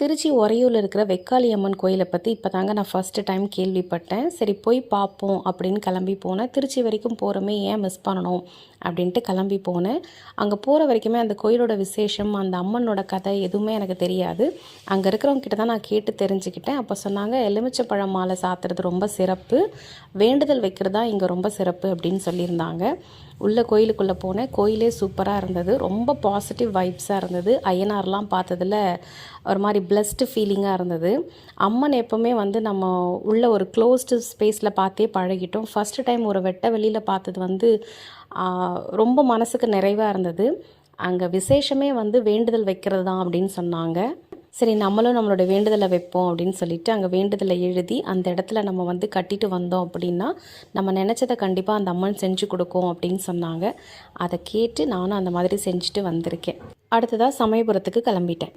திருச்சி உறையூரில் இருக்கிற வெக்காளி அம்மன் கோயிலை பற்றி இப்போ தாங்க நான் ஃபஸ்ட்டு டைம் கேள்விப்பட்டேன். சரி போய் பார்ப்போம் அப்படின்னு கிளம்பி போனேன். திருச்சி வரைக்கும் போகிறோமே ஏன் மிஸ் பண்ணணும் அப்படின்ட்டு கிளம்பி போனேன். அங்கே போகிற வரைக்குமே அந்த கோயிலோட விசேஷம், அந்த அம்மனோட கதை எதுவுமே எனக்கு தெரியாது. அங்கே இருக்கிறவங்க கிட்ட தான் நான் கேட்டு தெரிஞ்சுக்கிட்டேன். அப்போ சொன்னாங்க, எலுமிச்சப்பழம் மாலை சாத்துறது ரொம்ப சிறப்பு, வேண்டுதல் வைக்கிறது தான் இங்கே ரொம்ப சிறப்பு அப்படின்னு சொல்லியிருந்தாங்க. உள்ள கோயிலுக்குள்ளே போனேன். கோயிலே சூப்பராக இருந்தது. ரொம்ப பாசிட்டிவ் வைப்ஸாக இருந்தது. ஐயனார்லாம் பார்த்ததில் ஒரு மாதிரி பிளஸ்டு ஃபீலிங்காக இருந்தது. அம்மன் எப்போவுமே வந்து நம்ம உள்ள ஒரு க்ளோஸ்டு ஸ்பேஸில் பார்த்தே பழகிட்டோம். ஃபஸ்ட்டு டைம் ஒரு வெட்ட வெளியில் பார்த்தது வந்து ரொம்ப மனசுக்கு நிறைவாக இருந்தது. அங்கே விசேஷமே வந்து வேண்டுதல் வைக்கிறது தான் அப்படின்னு சொன்னாங்க. சரி நம்மளும் நம்மளோட வேண்டுதலை வைப்போம் அப்படின்னு சொல்லிட்டு அங்கே வேண்டுதலை எழுதி அந்த இடத்துல நம்ம வந்து கட்டிட்டு வந்தோம் அப்படின்னா நம்ம நினச்சதை கண்டிப்பாக அந்த அம்மன் செஞ்சு கொடுக்கும் அப்படின்னு சொன்னாங்க. அதை கேட்டு நானும் அந்த மாதிரி செஞ்சுட்டு வந்திருக்கேன். அடுத்ததாக சமயபுரத்துக்கு கிளம்பிட்டேன்.